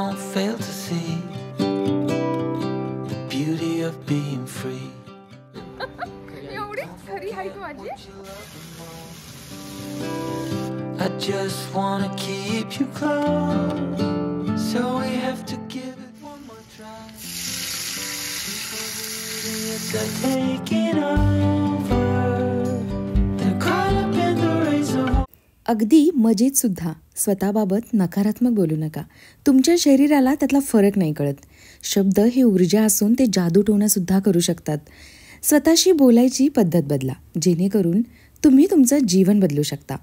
don't fail to see the beauty of being free. एवढी खरी आहे तू माझी. I just wanna keep you close, so we have to give it one more try. It's like taking over. They're caught up in the race of. अगदी मजेत सुद्धा स्वतःबाबत नकारात्मक बोलू नका. तुमच्या शरीराला त्यातला फरक नाही कळत. शब्द हे ऊर्जा असून ते जादूटोणा सुद्धा करू शकतात. स्वतःशी बोलायची पद्धत बदला, जेणेकरून तुम्ही तुमचं जीवन बदलू शकता.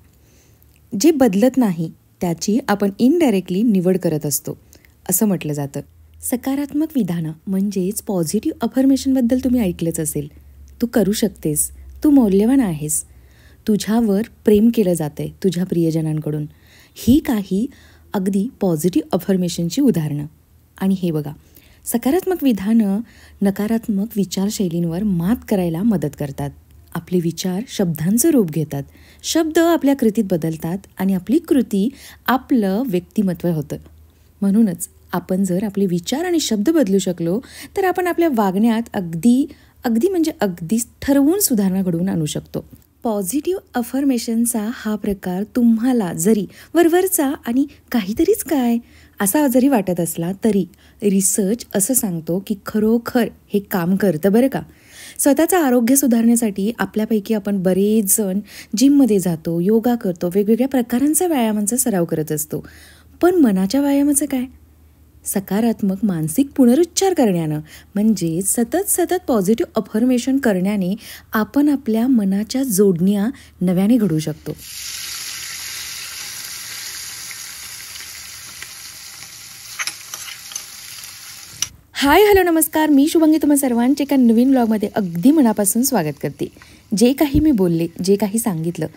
जे बदलत नाही त्याची आपण इनडायरेक्टली निवड करत असतो असं म्हटलं जातं. सकारात्मक विधानं म्हणजेच पॉझिटिव्ह अफर्मेशनबद्दल तुम्ही ऐकलंच असेल. तू करू शकतेस, तू मौल्यवान आहेस, तुझ्यावर प्रेम केलं जातं आहे तुझ्या प्रियजनांकडून. ही काही अगदी पॉझिटिव्ह अफर्मेशनची उदाहरणं. आणि हे बघा, सकारात्मक विधानं नकारात्मक विचारशैलींवर मात करायला मदत करतात. आपले विचार शब्दांचं रूप घेतात, शब्द आपल्या कृतीत बदलतात आणि आपली कृती आपलं व्यक्तिमत्व होतं. म्हणूनच आपण जर आपले विचार आणि शब्द बदलू शकलो तर आपण आपल्या वागण्यात अगदी ठरवून सुधारणा घडवून आणू शकतो. पॉझिटिव्ह अफर्मेशनचा हा प्रकार तुम्हाला जरी वरवरचा आणि काहीतरीच काय असा जरी वाटत असला तरी रिसर्च असं सांगतो की खरोखर हे काम करतं बरं का. स्वतःचं आरोग्य सुधारण्यासाठी आपल्यापैकी आपण बरेच जण जिममध्ये जातो, योगा करतो, वेगवेगळ्या प्रकारांचा व्यायामांचा सराव करत असतो. पण मनाच्या व्यायामाचं काय? सकारात्मक मानसिक पुनरुच्चार करण्यानं म्हणजे सतत पॉझिटिव्ह अफर्मेशन करण्याने आपण आपल्या मनाच्या जोडण्या नव्याने घडवू शकतो. हाय हॅलो नमस्कार, मी शुभांगी तुम्हा सर्वांचे एका नवीन ब्लॉगमध्ये अगदी मनापासून स्वागत करते. जे काही मी बोलले, जे काही सांगितलं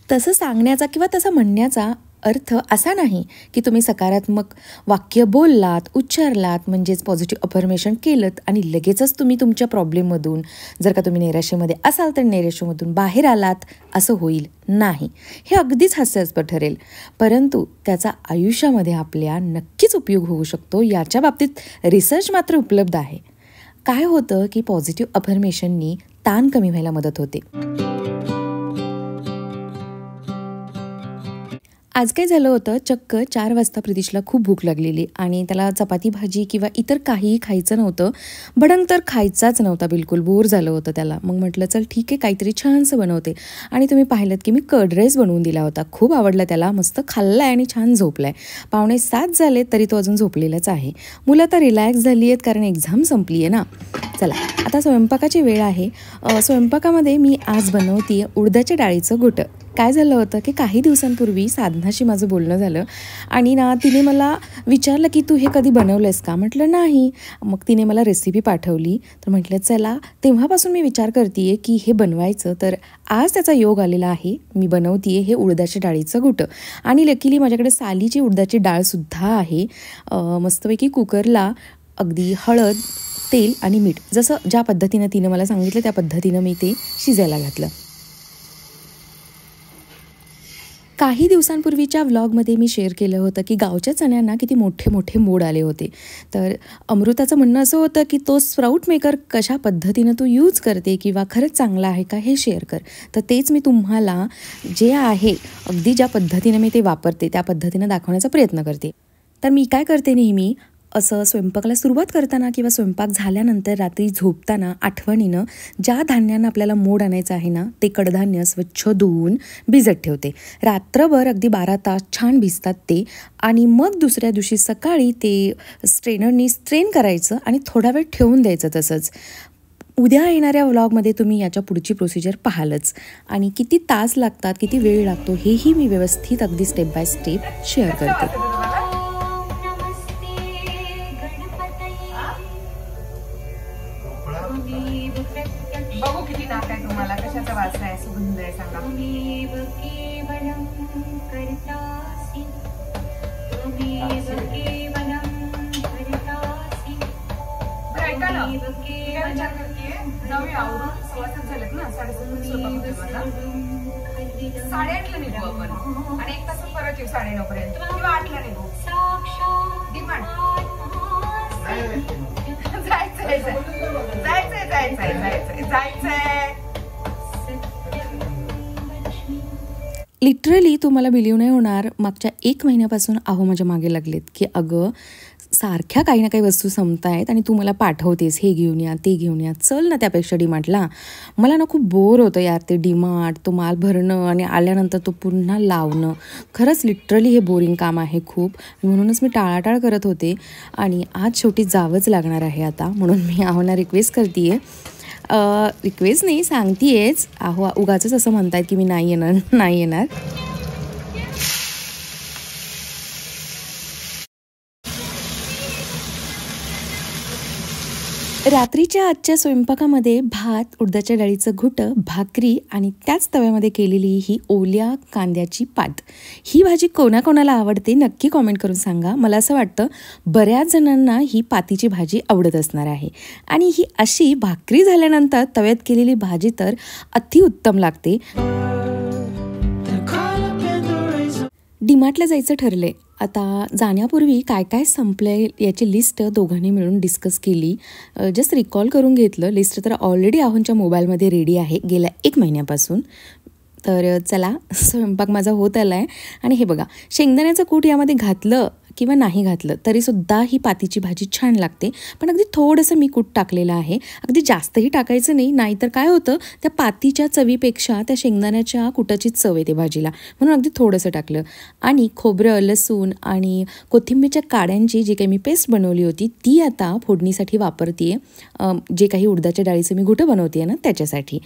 तसं सांगण्याचा किंवा तसं म्हणण्याचा अर्थ असा नाही की तुम्ही सकारात्मक वाक्य बोललात, उच्चारलात म्हणजेच पॉझिटिव्ह अफर्मेशन केलं आणि लगेचच तुम्ही तुमच्या प्रॉब्लेममधून, जर का तुम्ही नैराश्यामध्ये असाल तर नैराश्यामधून बाहेर आलात असं होईल नाही. हे अगदीच हास्यास्पद ठरेल, परंतु त्याचा आयुष्यामध्ये आपल्या नक्कीच उपयोग होऊ शकतो. याच्या बाबतीत रिसर्च मात्र उपलब्ध आहे. काय होतं की पॉझिटिव्ह अफर्मेशननी ताण कमी व्हायला मदत होते. आज काय झालं होतं, चक्क 4 वाजता प्रितिशला खूप भूक लागलेली आणि त्याला चपाती भाजी किंवा इतर काहीही खायचं नव्हतं. भडंग तर खायचाच नव्हता बिलकुल, बोर झालं होतं त्याला. मग म्हटलं चल ठीक आहे, काहीतरी छानसं बनवते. आणि तुम्ही पाहिलं की मी कर्ड राईस बनवून दिला होता. खूप आवडला त्याला, मस्त खाल्लाय आणि छान झोपलाय. 6:45 झाले तरी तो अजून झोपलेलाच आहे. मुलं आता रिलॅक्स झाली आहेत कारण एक्झाम संपली आहे ना. चला आता स्वयंपाकाची वेळ आहे. स्वयंपाकामध्ये मी आज बनवते उडदाच्या डाळीचं घोटं. काय झालं होतं की काही दिवसांपूर्वी साधनाशी माझं बोलणं झालं आणि ना तिने मला विचारलं की तू हे कधी बनवलंस का? म्हटलं नाही. मग तिने मला रेसिपी पाठवली. तर म्हटलं चला, तेव्हापासून मी विचार करते की हे बनवायचं. तर आज त्याचा योग आलेला आहे. मी बनवते हे उडदाच्या डाळीचं घोटं आणि लकीली माझ्याकडे सालीची उडदाची डाळसुद्धा आहे. मस्तपैकी कुकरला अगदी हळद, तेल आणि मीठ, जसं ज्या पद्धतीनं तिनं मला सांगितलं त्या पद्धतीनं मी ते शिजायला घातलं. काही दिवसांपूर्वीच्या व्लॉगमध्ये मी शेअर केलं होतं की गावच्या चण्यांना किती मोठे मोठे मोड आले होते. तर अमृताचं म्हणणं असं होतं की तो स्प्राऊट मेकर कशा पद्धतीनं तू यूज करते किंवा खरंच चांगला आहे का हे शेअर कर. तर तेच मी तुम्हाला जे आहे अगदी ज्या पद्धतीनं मी ते वापरते त्या पद्धतीनं दाखवण्याचा प्रयत्न करते. तर मी काय करते, नेहमी असं स्वयंपाकाला सुरुवात करताना किंवा स्वयंपाक झाल्यानंतर रात्री झोपताना आठवणीनं ज्या धान्यांना आपल्याला मोड आणायचं आहे ना ते कडधान्य स्वच्छ धुवून भिजत ठेवते. रात्रभर अगदी 12 तास छान भिजतात ते आणि मग दुसऱ्या दिवशी सकाळी ते स्ट्रेनरनी स्ट्रेन करायचं आणि थोडा वेळ ठेवून द्यायचं. तसंच उद्या येणाऱ्या व्लॉगमध्ये तुम्ही याच्या पुढची प्रोसिजर पाहालच आणि किती तास लागतात, किती वेळ लागतो हेही मी व्यवस्थित अगदी स्टेप बाय स्टेप शेअर करते. बघू किती नाक आहे तुम्हाला, कशाचा वास आहे, सुगंध आहे सांगा. ऐका ना, काय विचार करतेय, जाऊया आवरून. 6:15 झालेत ना, 7:30 स्वयंपाक होते माझा. 8:30ला निघू आपण आणि 1 तास परत येऊ 9:30 पर्यंत किंवा 8ला निघू. डिमांड जायचंय जायचंय जायचंय जायचंय जायचंय. लिटरली तुम्हाला बिलीव्ह नाही होणार, मागच्या 1 महिन्यापासून अहो माझ्या मागे लागलेत की अगं सारख्या काही ना काही वस्तू संपतायत आणि तू मला पाठवतेस, हे घेऊन या ते घेऊन या, चल ना त्यापेक्षा डीमार्टला. मला ना खूप बोर होतं यार ते डीमार्ट, तो माल भरणं आणि आल्यानंतर तो पुन्हा लावणं. खरंच लिटरली हे बोरिंग काम आहे खूप, म्हणूनच मी टाळाटाळ करत होते आणि आज शेवटी जावंच लागणार आहे आता. म्हणून मी अहोना रिक्वेस्ट करते आहे, रिक्वेस्ट नाही सांगतेच, अहो उगाचच असं म्हणतायत की मी नाही येणार नाही येणार. रात्रीच्या आजच्या स्वयंपाकामध्ये भात, उडदाच्या डाळीचं घुटं, भाकरी आणि त्याच तव्यामध्ये केलेली ही ओल्या कांद्याची पात. ही भाजी कोणाकोणाला आवडते नक्की कॉमेंट करून सांगा. मला असं वाटतं बऱ्याच जणांना ही पातीची भाजी आवडत असणार आहे. आणि ही अशी भाकरी झाल्यानंतर तव्यात केलेली भाजी तर अतिउत्तम लागते. डीमार्टला जायचं ठरले. आता जाण्यापूर्वी काय काय संपलंय याची लिस्ट दोघांनी मिळून डिस्कस केली. जस्ट रिकॉल करून घेतलं. लिस्ट तर ऑलरेडी अहोंच्या मोबाईलमध्ये रेडी आहे गेल्या 1 महिन्यापासून. तर चला स्वयंपाक माझा होत आला आहे. आणि हे बघा, शेंगदाण्याचं कूट यामध्ये घातलं किंवा नाही घातलं तरीसुद्धा ही पातीची भाजी छान लागते. पण अगदी थोडंसं मी कूट टाकलेलं आहे, अगदी जास्तही टाकायचं नाही, नाहीतर काय होतं त्या पातीच्या चवीपेक्षा त्या शेंगदाण्याच्या कुटाची चव येते भाजीला, म्हणून अगदी थोडंसं टाकलं. आणि खोबरं, लसूण आणि कोथिंबीरच्या काड्यांची जी काही मी पेस्ट बनवली होती ती आता फोडणीसाठी वापरते आहे. जे काही उडदाच्या डाळीचं मी घुटं बनवते ना त्याच्यासाठी.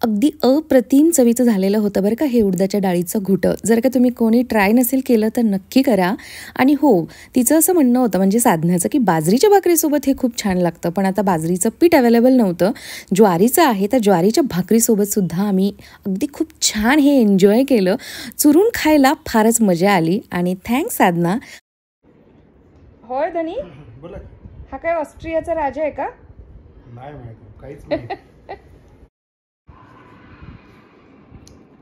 अगदी अप्रतिम चवीचं झालेलं होतं बरं का हे उडदाच्या डाळीचं घुटं. जर का तुम्ही कोणी ट्राय नसेल केलं तर नक्की करा. आणि हो, तिचं असं म्हणणं होतं म्हणजे साधण्याचं की बाजरीच्या भाकरीसोबत हे खूप छान लागतं, पण आता बाजरीचं पीठ अवेलेबल नव्हतं, ज्वारीचं आहे. तर ज्वारीच्या भाकरीसोबतसुद्धा आम्ही अगदी खूप छान हे एन्जॉय केलं. चुरून खायला फारच मजा आली. आणि थँक्स साधना. होय धनी, हा काय ऑस्ट्रियाचा राजा आहे का? नाही माहिती, काहीच नाही.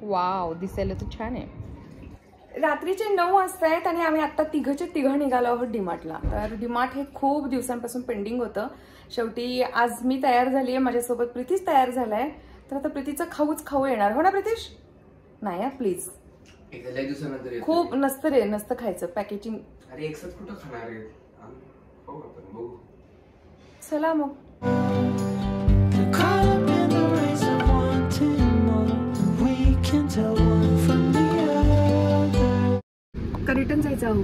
वाव, दिसायला तर छान आहे. रात्रीचे 9 वाजता आहेत आणि आम्ही आता तिघं निघालो आहोत डीमार्टला. तर डीमार्ट हे खूप दिवसांपासून पेंडिंग होतं. शेवटी आज मी तयार झाली आहे, माझ्यासोबत प्रीतीश तयार झालाय. तर आता प्रीतीचं खाऊ येणार हो ना प्रीतीश? नाही प्लीज, खूप नसतं खायचं पॅकेजिंग. अरे एकसाथ कुठं खाणार आहे? बघू. चला मग. का रिटर्न जायचं आहो?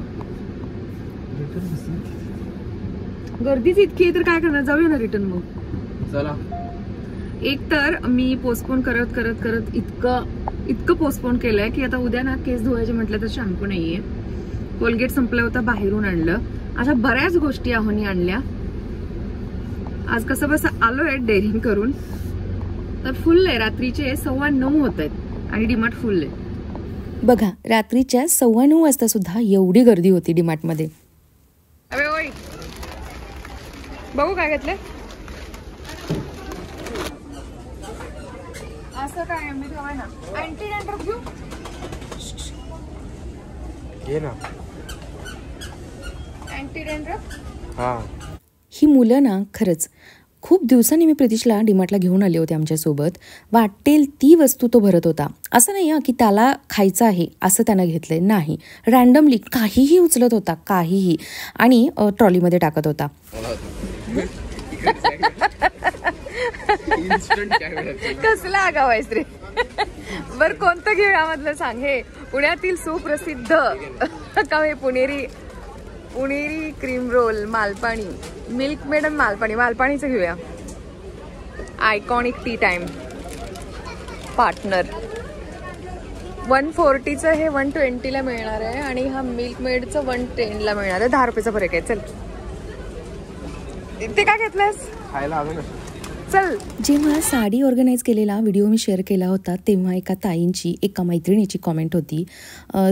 गर्दीच इतकी आहे तर काय करणार, जाऊया ना रिटर्न मग. चला. एक तर मी पोस्टपोन करत इतकं पोस्टपोन केलंय की आता उद्या ना केस धुवायचे म्हटलं तर शॅम्पू नाहीये, कोलगेट संपलं होतं बाहेरून आणलं, अशा बऱ्याच गोष्टी आहोनी आणल्या. आज कसं बसं आलोय डेअरिंग करून. तर फुल आहे, रात्रीचे 9:15 होत आहेत आणि डीमार्ट फुल आहे. बघा, रात्रीच्या 9:15 वाजता सुद्धा एवढी गर्दी होती डीमार्टमध्ये. अरे ओय, बघू काय घेतले. असं काय मी ठेवाय ना, अँटी डॅन्ड्रफ घेऊ. घे ना अँटी डॅन्ड्रफ. हा, ही मुलं ना खरंच खूप दिवसांनी मी प्रीतीशला डीमार्टला घेऊन आले होते आमच्यासोबत. वाटेल ती वस्तू तो भरत होता. असं नाही की त्याला खायचं आहे असं त्यानं घेतलंय, नाही, रॅन्डमली काहीही उचलत होता, काहीही, आणि ट्रॉलीमध्ये टाकत होता. कसला आगाव आहेस रे. बर कोणतं घेऊ यामधलं सांग. हे पुण्यातील सुप्रसिद्ध का हे Puneri cream roll, Malpani, milk made आणि मालपाणीचं घेऊया. आयकॉनिक टी टाइम पार्टनर 140चं हे 120ला मिळणार आहे आणि हा मिल्क मेडचं 110ला मिळणार आहे. 10 रुपयाचा फरक आहे. चल, ते काय घेतलंस? खायला अजून चल. जेव्हा साडी ऑर्गनाईज केलेला व्हिडिओ मी शेअर केला होता तेव्हा एका ताईंची एका मैत्रिणीची कॉमेंट होती,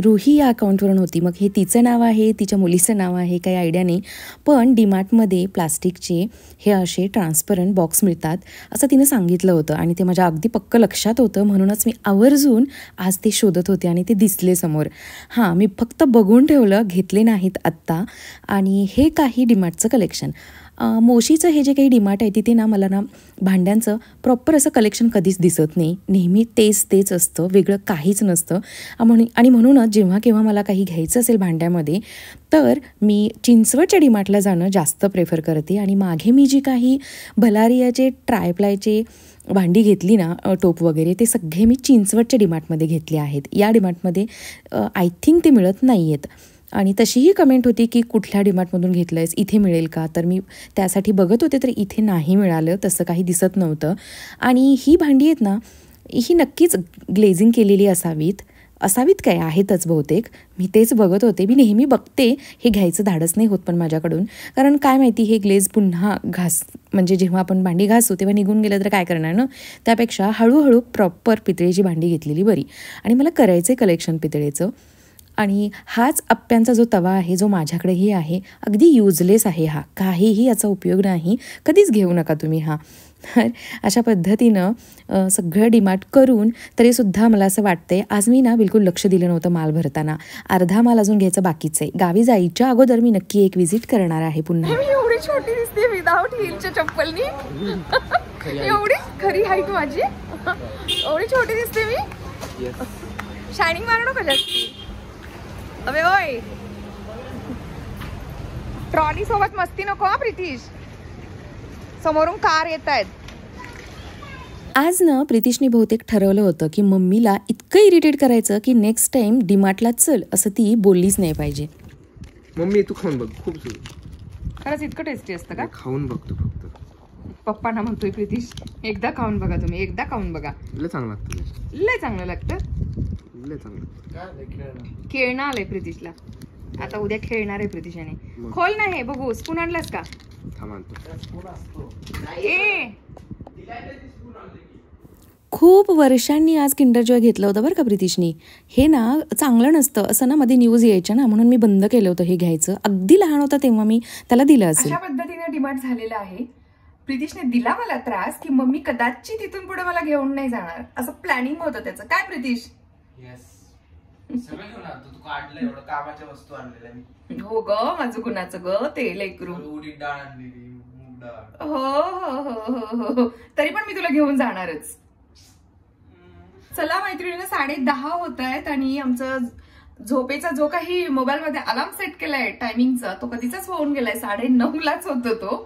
रुही या अकाउंटवरून होती. मग हे तिचं नाव आहे, तिच्या मुलीचं नाव आहे, काही आयडिया नाही, पण डीमार्टमध्ये प्लास्टिकचे हे असे ट्रान्सपरंट बॉक्स मिळतात असं तिनं सांगितलं होतं आणि ते माझ्या अगदी पक्क लक्षात होतं. म्हणूनच मी आवर्जून आज ते शोधत होते आणि ते दिसले समोर. हां, मी फक्त बघून ठेवलं, घेतले नाहीत आत्ता. आणि हे काही डीमार्टचं कलेक्शन. मोशीचं हे जे काही डीमार्ट आहे तिथे ना मला ना भांड्यांचं प्रॉपर असं कलेक्शन कधीच दिसत नाही. नेहमी तेच असतं, वेगळं काहीच नसतं. आणि म्हणूनच जेव्हा केव्हा मला काही घ्यायचं असेल भांड्यामध्ये तर मी चिंचवडच्या डीमार्टला जाणं जास्त प्रेफर करते. आणि मागे मी जी काही भलारियाचे ट्रायप्लायचे भांडी घेतली ना, टोप वगैरे, ते सगळे मी चिंचवडच्या डीमार्टमध्ये घेतले आहेत. या डीमार्टमध्ये आय थिंक ते मिळत नाही आहेत. आणि तशीही कमेंट होती की कुठल्या डीमार्टमधून घेतलं आहेस, इथे मिळेल का? तर मी त्यासाठी बघत होते तर इथे नाही मिळालं, तसं काही दिसत नव्हतं. आणि ही भांडी आहेत ना, ही नक्कीच ग्लेझिंग केलेली असावीत काय, आहेतच बहुतेक. मी तेच बघत होते. मी नेहमी बघते, हे घ्यायचं धाडस नाही होत पण माझ्याकडून, कारण काय माहिती हे ग्लेझ पुन्हा म्हणजे जेव्हा आपण भांडी घासू तेव्हा निघून गेलं तर काय करणार ना. त्यापेक्षा हळूहळू प्रॉपर पितळेची भांडी घेतलेली बरी. आणि मला करायचं आहे कलेक्शन पितळेचं. आणि हाच आप्प्यांचा जो तवा आहे जो माझ्याकडेही आहे, अगदी युजलेस आहे हा, काहीही याचा उपयोग नाही, कधीच घेऊ नका तुम्ही हा. अशा पद्धतीनं सगळं डीमार्ट करून तरीसुद्धा मला असं वाटतंय आज मी ना बिलकुल लक्ष दिलं नव्हतं माल भरताना. अर्धा माल अजून घ्यायचं बाकीचं आहे. गावी जायच्या अगोदर मी नक्की एक व्हिजिट करणार आहे पुन्हा. एवढी छोटी दिसते विदाउट हिलच्या चप्पलनी. एवढी खरी हाईट माझी, एवढी छोटी दिसते मी. शायनिंग मारू नका जास्ती. अबे ओय, ट्रॉली सोबत मस्ती नको हा प्रितीश, समोरून कार येत आहेत. आज ना प्रितीशने बहुतेक ठरवलं होतं की मम्मीला इतकं इरिटेट करायचं की नेक्स्ट टाइम डीमार्टला चल असं ती बोललीच नाही पाहिजे. मम्मी तू खाऊन बघ, खूप खरंच इतकं टेस्टी असतं का? खाऊन बघ तू फक्त. पप्पांना म्हणतोय प्रितीश, एकदा खाऊन बघा तुम्ही, एकदा खाऊन बघा. लय चांगलं लागतं, लय चांगलं लागतं. लय चांगलं. खेळणं आलंय प्रितीशला, आता उद्या खेळणार आहे प्रितीशाने. खोल नाही बघू, स्पून आणलास का? खूप वर्षांनी आज किंडर जॉय घेतलं होतं बरं का प्रितीशनी. हे ना चांगलं नसतं असं ना मध्ये न्यूज यायच्या ना, म्हणून मी बंद केलं होतं हे घ्यायचं. अगदी लहान होता तेव्हा मी त्याला दिलं असेल. अशा पद्धतीने डिमांड झालेलं आहे. प्रितीशने दिला मला त्रास की मम्मी कदाचित तिथून पुढे मला घेऊन नाही जाणार, असं प्लॅनिंग होतं त्याचं. काय प्रितीश? सगळं घेऊन आणतो तू, काढलं एवढं कामाच्या वस्तू आणलेल्या मी. हो ग, माझं कुणाचं ग ते लेकरू. उडीद डाळ आणलेली, मूग डाळ. हो हो हो हो हो, तरी पण मी तुला घेऊन जाणारच. चला मैत्रिणीनं 10:30 होत आहेत आणि आमचं झोपेचा जो काही मोबाईल मध्ये अलार्म सेट केलाय टायमिंगचा तो कधीचाच होऊन गेलाय, 9:30लाच होतो तो.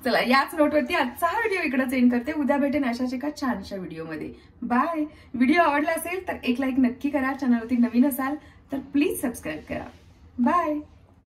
चला याच नोटवरती आजचा हा व्हिडिओ इकडेच एंड करते. उद्या भेटेन अशाच एका छानशा व्हिडिओमध्ये. बाय. व्हिडिओ आवडला असेल तर एक लाईक नक्की करा. चॅनलवरती नवीन असाल तर प्लीज सबस्क्राईब करा. बाय.